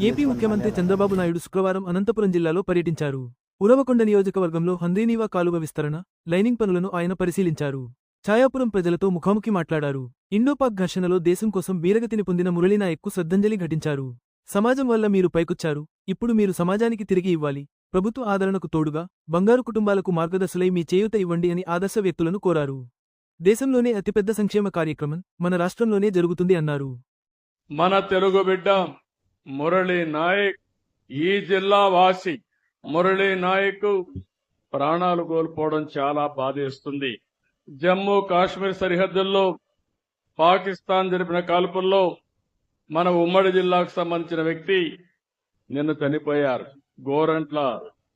AP ముఖ్యమంత్రి చంద్రబాబు నాయుడు శుక్రవారం అనంతపురం జిల్లాలో పర్యటించారు. ఉరవకొండ నియోజకవర్గంలో హంద్రీనీవా కాలువ విస్తరణ, లైనింగ్ పనులను ఆయన పరిశీలించారు. ఛాయాపురం ప్రజలతో ముఖాముఖి మాట్లాడారు. ఇండోపాక్ ఘర్షణలో దేశం కోసం వీరగతిని పొందిన మురళీనాయక్కు శ్రద్ధాంజలి ఘటించారు. సమాజం వల్ల మీరు పైకొచ్చారు, ఇప్పుడు మీరు సమాజానికి తిరిగి ఇవ్వాలి. ప్రభుత్వ ఆదరణకు తోడుగా బంగారు కుటుంబాలకు మార్గదర్శులై మీ చేయూత ఇవ్వండి అని ఆదర్శ వ్యక్తులను కోరారు. దేశంలోనే అతిపెద్ద సంక్షేమ కార్యక్రమం మన రాష్ట్రంలోనే జరుగుతుంది అన్నారు. మన తెలుగు బిడ్డ మురళీ నాయక్, ఈ జిల్లా వాసి మురళీ నాయక్ ప్రాణాలు కోల్పోవడం చాలా బాధేస్తుంది. జమ్మూ కాశ్మీర్ సరిహద్దుల్లో పాకిస్తాన్ జరిపిన కాల్పుల్లో మన ఉమ్మడి జిల్లాకు సంబంధించిన వ్యక్తి నిన్న చనిపోయారు. గోరంట్ల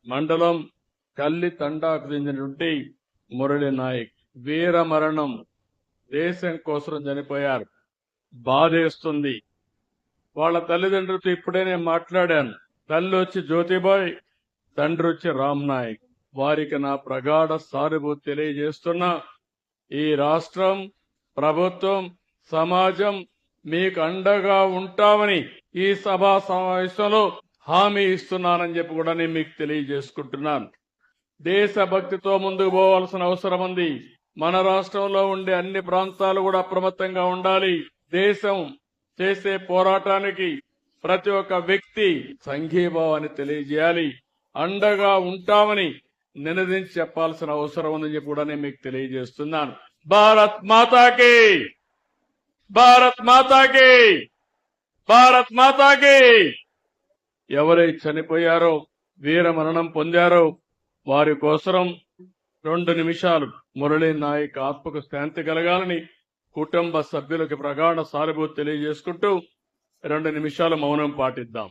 మండలం కల్లి తండాకు చెందినటువంటి మురళీ నాయక్ వీర మరణం, దేశం కోసం చనిపోయారు. బాధేస్తుంది. వాళ్ళ తల్లిదండ్రులతో ఇప్పుడే నేను మాట్లాడాను. తల్లి వచ్చి జ్యోతిబాయ్, తండ్రి వచ్చి రామ్ నాయక్. వారికి నా ప్రగాఢ సానుభూతి తెలియజేస్తున్నా. ఈ రాష్ట్రం, ప్రభుత్వం, సమాజం మీకు అండగా ఉంటామని ఈ సభా సమావేశంలో హామీ ఇస్తున్నానని చెప్పి కూడా నేను మీకు తెలియజేసుకుంటున్నాను. దేశభక్తితో ముందుకు పోవాల్సిన అవసరం ఉంది. మన రాష్ట్రంలో ఉండే అన్ని ప్రాంతాలు కూడా అప్రమత్తంగా ఉండాలి. దేశం చేసే పోరాటానికి ప్రతి ఒక్క వ్యక్తి సంఘీభావాన్ని తెలియజేయాలి. అండగా ఉంటామని నినదించి చెప్పాల్సిన అవసరం ఉందని చెప్పి కూడా నేను మీకు తెలియజేస్తున్నాను. భారత్ మాతాకి, భారత్ మాతాకి, భారత్ మాతాకి. ఎవరైతే చనిపోయారో, వీర మరణం పొందారో వారి కోసం 2 నిమిషాలు మురళీ నాయక్ ఆత్మకు శాంతి కలగాలని కుటుంబ సభ్యులకు ప్రగాఢ సానుభూతి తెలియజేసుకుంటూ 2 నిమిషాలు మౌనం పాటిద్దాం.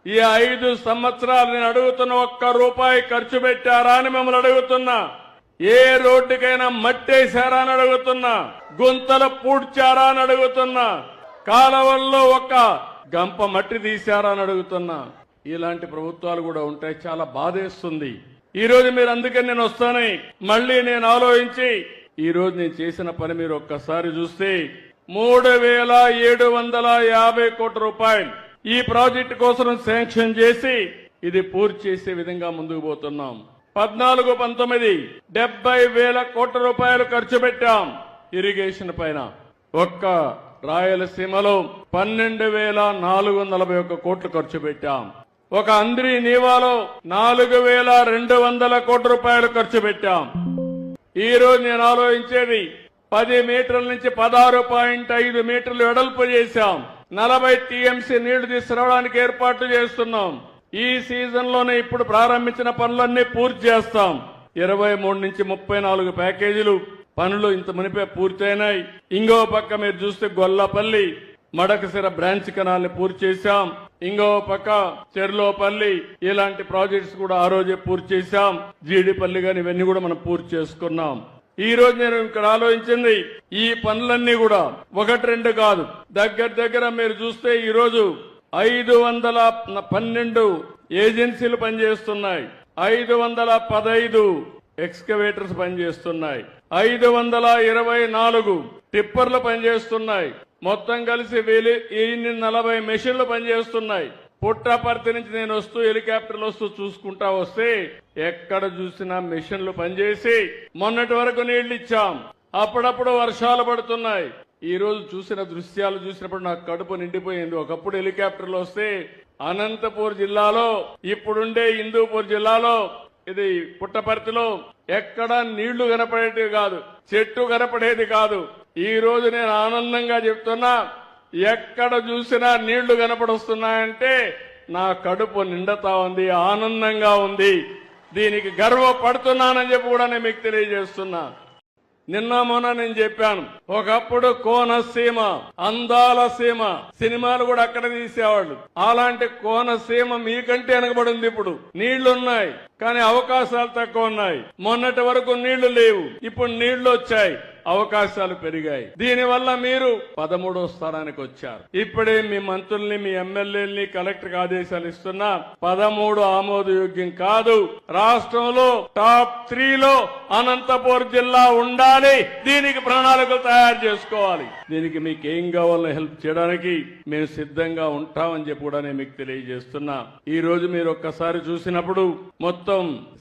ఈ 5 సంవత్సరాలు నేను అడుగుతున్న ఒక్క రూపాయి ఖర్చు పెట్టారా అని మిమ్మల్ని అడుగుతున్నా. ఏ రోడ్డుకైనా మట్టేశారా అని అడుగుతున్నా. గుంతలు పూడ్చారా అని అడుగుతున్నా. కాలవల్లో ఒక గంప మట్టి తీశారా అని అడుగుతున్నా. ఇలాంటి ప్రభుత్వాలు కూడా ఉంటాయి. చాలా బాధేస్తుంది. ఈ రోజు మీరు అందుకని నేను వస్తానని మళ్ళీ నేను ఆలోచించి ఈ రోజు నేను చేసిన పని మీరు ఒక్కసారి చూస్తే 3750 కోట్ల రూపాయలు ఈ ప్రాజెక్టు కోసం శాంక్షన్ చేసి ఇది పూర్తి చేసే విధంగా ముందుకు పోతున్నాం. 14-19 70,000 కోట్ల రూపాయలు ఖర్చు పెట్టాం ఇరిగేషన్ పైన. ఒక్క రాయలసీమలో 12,441 కోట్లు ఖర్చు పెట్టాం. ఒక అంద్రి నీవాలో 4,200 కోట్ల రూపాయలు ఖర్చు పెట్టాం. ఈ రోజు నేను ఆలోచించేది 10 మీటర్ల నుంచి 16.5 మీటర్లు వెడల్పు చేశాం. 40 టీఎంసీ నీళ్లు తీసుకురావడానికి ఏర్పాట్లు చేస్తున్నాం. ఈ సీజన్ లోనే ఇప్పుడు ప్రారంభించిన పనులన్నీ పూర్తి చేస్తాం. 23 నుంచి 34 ప్యాకేజీలు పనులు ఇంత మునిపే పూర్తయినాయి. ఇంకో పక్క మీరు చూస్తే గొల్లపల్లి మడకసిర బ్రాంచ్ కెనాల్ని పూర్తి చేశాం. ఇంకో పక్క చెర్లోపల్లి ఇలాంటి ప్రాజెక్ట్స్ కూడా ఆ రోజే పూర్తి చేశాం. జీడిపల్లి గాని ఇవన్నీ కూడా మనం పూర్తి చేసుకున్నాం. ఈ రోజు నేను ఇక్కడ ఆలోచించింది ఈ పనులన్నీ కూడా 1-2 కాదు. దగ్గర మీరు చూస్తే ఈ రోజు 512 ఏజెన్సీలు పనిచేస్తున్నాయి. 515 ఎక్స్కవేటర్స్ పనిచేస్తున్నాయి. 524 టిప్పర్లు పనిచేస్తున్నాయి. మొత్తం కలిసి 1040 మెషిన్లు పనిచేస్తున్నాయి. పుట్టపర్తి నుంచి నేను వస్తూ హెలికాప్టర్లు వస్తూ చూసుకుంటా వస్తే ఎక్కడ చూసినా మెషిన్లు పనిచేసి మొన్నటి వరకు నీళ్లు ఇచ్చాం. అప్పుడప్పుడు వర్షాలు పడుతున్నాయి. ఈ రోజు చూసిన దృశ్యాలు చూసినప్పుడు నాకు కడుపు నిండిపోయింది. ఒకప్పుడు హెలికాప్టర్లు వస్తే అనంతపూర్ జిల్లాలో, ఇప్పుడుండే హిందూపూర్ జిల్లాలో, ఇది పుట్టపర్తిలో ఎక్కడ నీళ్లు కనపడేది కాదు, చెట్టు కనపడేది కాదు. ఈ రోజు నేను ఆనందంగా చెప్తున్నా, ఎక్కడ చూసినా నీళ్లు కనపడొస్తున్నాయంటే నా కడుపు నిండుతా ఉంది, ఆనందంగా ఉంది. దీనికి గర్వపడుతున్నానని చెప్పి కూడా నేను మీకు తెలియజేస్తున్నా. నిన్న మొన్న నేను చెప్పాను, ఒకప్పుడు కోనసీమ అందాల సీమ, సినిమాలు కూడా అక్కడ తీసేవాళ్ళు. అలాంటి కోనసీమ మీకంటే వెనకబడింది. ఇప్పుడు నీళ్లున్నాయి కానీ అవకాశాలు తక్కువ ఉన్నాయి. మొన్నటి వరకు నీళ్లు లేవు, ఇప్పుడు నీళ్లు వచ్చాయి, అవకాశాలు పెరిగాయి. దీనివల్ల మీరు 13వ స్థానానికి వచ్చారు. ఇప్పుడే మీ మంత్రుల్ని, మీ ఎమ్మెల్యేలని కలెక్టర్ ఆదేశాలు ఇస్తున్నా. 13 ఆమోదయోగ్యం కాదు. రాష్ట్రంలో టాప్ 3లో అనంతపూర్ జిల్లా ఉండాలి. దీనికి ప్రణాళికలు తయారు చేసుకోవాలి. దీనికి మీకు ఏం కావాలో హెల్ప్ చేయడానికి మేము సిద్ధంగా ఉంటామని చెప్పి కూడా నేను మీకు తెలియజేస్తున్నా. ఈ రోజు మీరు ఒక్కసారి చూసినప్పుడు మొత్తం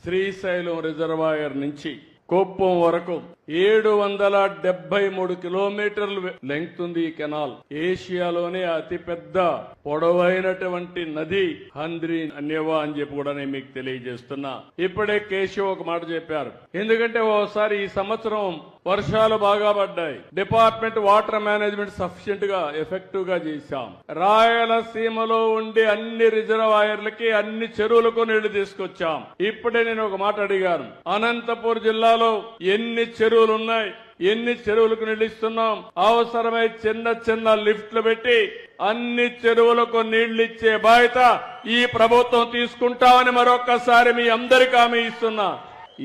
శ్రీశైలం రిజర్వాయర్ నుంచి కుప్పం వరకు 773 కిలోమీటర్లు లెంగ్త్ ఉంది ఈ కెనాల్. ఏషియాలోనే అతిపెద్ద పొడవైనటువంటి నది హంద్రి అన్యవా అని చెప్పి కూడా నేను మీకు తెలియజేస్తున్నా. ఇప్పుడే కేశవ్ ఒక మాట చెప్పారు. ఎందుకంటే ఓసారి ఈ సంవత్సరం వర్షాలు బాగా పడ్డాయి. డిపార్ట్మెంట్ వాటర్ మేనేజ్మెంట్ సఫిషియెంట్ గా ఎఫెక్టివ్ గా చేశాం. రాయలసీమలో ఉండే అన్ని రిజర్వాయర్లకి, అన్ని చెరువులకు నీళ్లు తీసుకొచ్చాం. ఇప్పుడే నేను ఒక మాట అడిగాను, అనంతపూర్ జిల్లాలో ఎన్ని చెరువులు ఉన్నాయి, ఎన్ని చెరువులకు నిలుస్తున్నాం? అవసరమై చిన్న చిన్న లిఫ్ట్లు పెట్టి అన్ని చెరువులకు నీళ్లు ఇచ్చే బాధ్యత ఈ ప్రభుత్వం తీసుకుంటామని మరొక్కసారి మీ అందరికీ హామీ ఇస్తున్నా.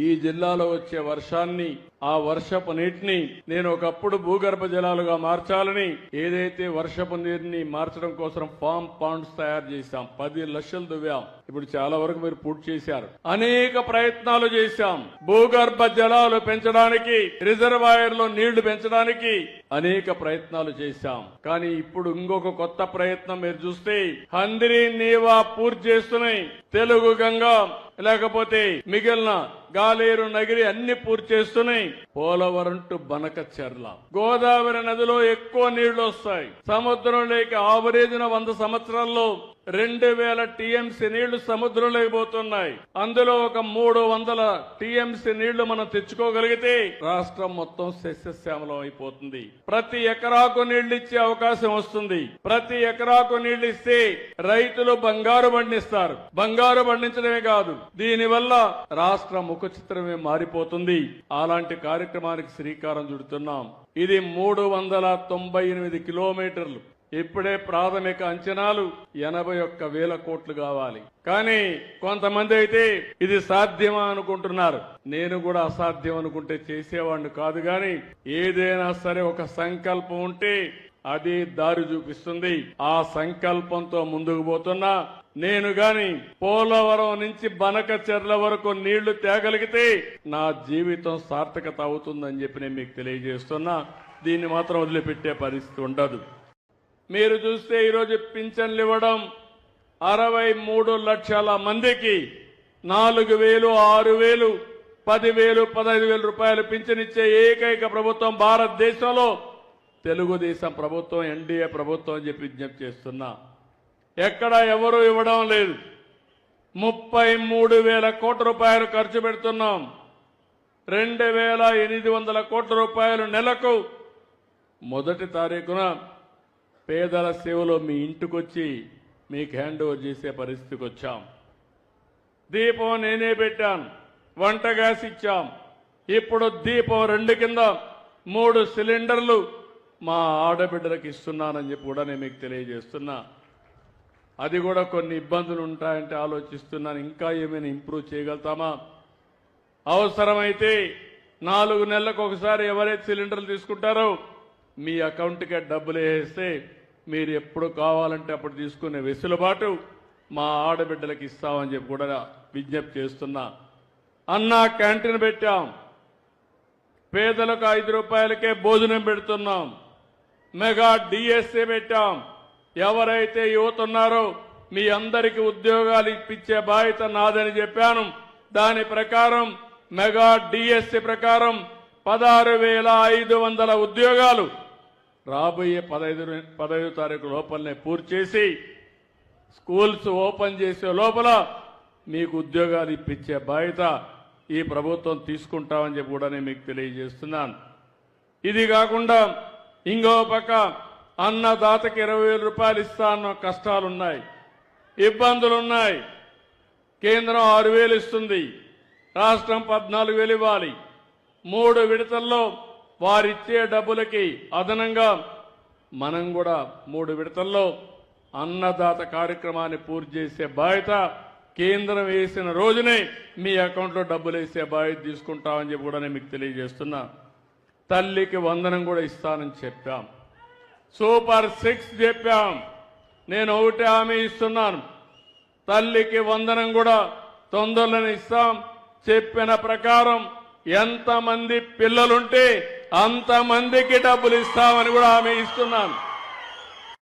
ఈ జిల్లాలో వచ్చే వర్షాన్ని, ఆ వర్షపు నీటిని నేను ఒకప్పుడు భూగర్భ జలాలుగా మార్చాలని, ఏదైతే వర్షపు నీరుని మార్చడం కోసం ఫామ్ పాండ్స్ తయారు చేశాం. 10 లక్షలు దువ్వాం. ఇప్పుడు చాలా వరకు మీరు పూర్తి చేశారు. అనేక ప్రయత్నాలు చేశాం. భూగర్భ జలాలు పెంచడానికి, రిజర్వాయర్ లో నీళ్లు పెంచడానికి అనేక ప్రయత్నాలు చేశాం. కానీ ఇప్పుడు ఇంకొక కొత్త ప్రయత్నం మీరు చూస్తే, హంద్రి నీవా పూర్తి చేస్తున్నాయి. తెలుగు గంగా, లేకపోతే మిగిలిన గాలేరు నగిరి అన్ని పూర్తి చేస్తున్నాయి. పోలవరం టు బనకచెర్ల, గోదావరి నదిలో ఎక్కువ నీళ్లు వస్తాయి. సముద్రంలోకి ఆవరేజ్న 100 సంవత్సరాల్లో 2000 టీఎంసీ నీళ్లు సముద్రంలోకి పోతున్నాయి. అందులో ఒక 300 టీఎంసీ నీళ్లు మనం తెచ్చుకోగలిగితే రాష్ట్రం మొత్తం సస్యశ్యామలం అయిపోతుంది. ప్రతి ఎకరాకు నీళ్లు ఇచ్చే అవకాశం వస్తుంది. ప్రతి ఎకరాకు నీళ్లు ఇస్తే రైతులు బంగారు పండిస్తారు. బంగారు పండించడమే కాదు, దీనివల్ల రాష్ట్ర ముఖ చిత్రమే మారిపోతుంది. అలాంటి కార్యక్రమానికి శ్రీకారం చుడుతున్నాం. ఇది 398 కిలోమీటర్లు. ఇప్పుడే ప్రాథమిక అంచనాలు 81,000 కోట్లు కావాలి. కానీ కొంతమంది అయితే ఇది సాధ్యమా అనుకుంటున్నారు. నేను కూడా అసాధ్యం అనుకుంటే చేసేవాడిని కాదు. కానీ ఏదైనా సరే ఒక సంకల్పం ఉంటే అది దారి చూపిస్తుంది. ఆ సంకల్పంతో ముందుకు పోతున్నా. నేను గాని పోలవరం నుంచి బనకచెర్ల వరకు నీళ్లు తేగలిగితే నా జీవితం సార్థకత అవుతుందని చెప్పి నేను మీకు తెలియజేస్తున్నా. దీన్ని మాత్రం వదిలిపెట్టే పరిస్థితి ఉండదు. మీరు చూస్తే ఈరోజు పింఛన్లు ఇవ్వడం 63 లక్షల మందికి 4,000, 6,000, 10,000, 15,000 రూపాయలు పింఛన్ ఇచ్చే ఏకైక ప్రభుత్వం భారతదేశంలో తెలుగుదేశం ప్రభుత్వం, ఎన్డీఏ ప్రభుత్వం అని చెప్పి విజ్ఞప్తి చేస్తున్నా. ఎక్కడ ఎవరు ఇవ్వడం లేదు. 33,000 కోట్ల రూపాయలు ఖర్చు పెడుతున్నాం. 2,800 కోట్ల రూపాయలు నెలకు. 1వ తారీఖున పేదల సేవలో మీ ఇంటికొచ్చి మీకు హ్యాండ్ ఓవర్ చేసే పరిస్థితికి వచ్చాం. దీపం నేనే పెట్టాను, వంట గ్యాస్ ఇచ్చాం. ఇప్పుడు దీపం 2 కింద 3 సిలిండర్లు మా ఆడబిడ్డలకు ఇస్తున్నానని చెప్పి కూడా నేను మీకు తెలియజేస్తున్నా. అది కూడా కొన్ని ఇబ్బందులు ఉంటాయంటే ఆలోచిస్తున్నాను. ఇంకా ఏమైనా ఇంప్రూవ్ చేయగలుగుతామా? అవసరమైతే 4 నెలలకు ఒకసారి ఎవరైతే సిలిండర్లు తీసుకుంటారో మీ అకౌంట్కే డబ్బులు వేస్తే మీరు ఎప్పుడు కావాలంటే అప్పుడు తీసుకునే వెసులుబాటు మా ఆడబిడ్డలకు ఇస్తామని చెప్పి కూడా విజ్ఞప్తి చేస్తున్నా. అన్నా క్యాంటీన్ పెట్టాం. పేదలకు 5 రూపాయలకే భోజనం పెడుతున్నాం. మెగా డిఎస్ఏ పెట్టాం. ఎవరైతే యువత ఉన్నారో మీ అందరికీ ఉద్యోగాలు ఇప్పించే బాధ్యత నాదని చెప్పాను. దాని ప్రకారం మెగా డిఎస్ఏ ప్రకారం 16,500 ఉద్యోగాలు రాబోయే 15 తారీఖు లోపలనే పూర్తి చేసి స్కూల్స్ ఓపెన్ చేసే లోపల మీకు ఉద్యోగాలు ఇప్పించే బాధ్యత ఈ ప్రభుత్వం తీసుకుంటామని చెప్పి కూడా నేను మీకు తెలియజేస్తున్నాను. ఇది కాకుండా ఇంకో పక్క అన్నదాతకి 20,000 రూపాయలు ఇస్తా అన్న కష్టాలున్నాయి, ఇబ్బందులున్నాయి. కేంద్రం 6,000 ఇస్తుంది, రాష్ట్రం 14,000 ఇవ్వాలి. 3 విడతల్లో వారిచ్చే డబ్బులకి అదనంగా మనం కూడా 3 విడతల్లో అన్నదాత కార్యక్రమాన్ని పూర్తి చేసే బాధ్యత కేంద్రం వేసిన రోజునే మీ అకౌంట్లో డబ్బులు వేసే బాధ్యత తీసుకుంటామని చెప్పి కూడా నేను మీకు తెలియజేస్తున్నా. తల్లికి వందనం కూడా ఇస్తానని చెప్పాం. సూపర్ 6 చెప్పాం. నేను ఒకటి హామీ ఇస్తున్నాను, తల్లికి వందనం కూడా తొందరలోనే ఇస్తాం. చెప్పిన ప్రకారం ఎంతమంది పిల్లలుంటే అంతమందికి డబ్బులు ఇస్తామని కూడా హామీ ఇస్తున్నాను.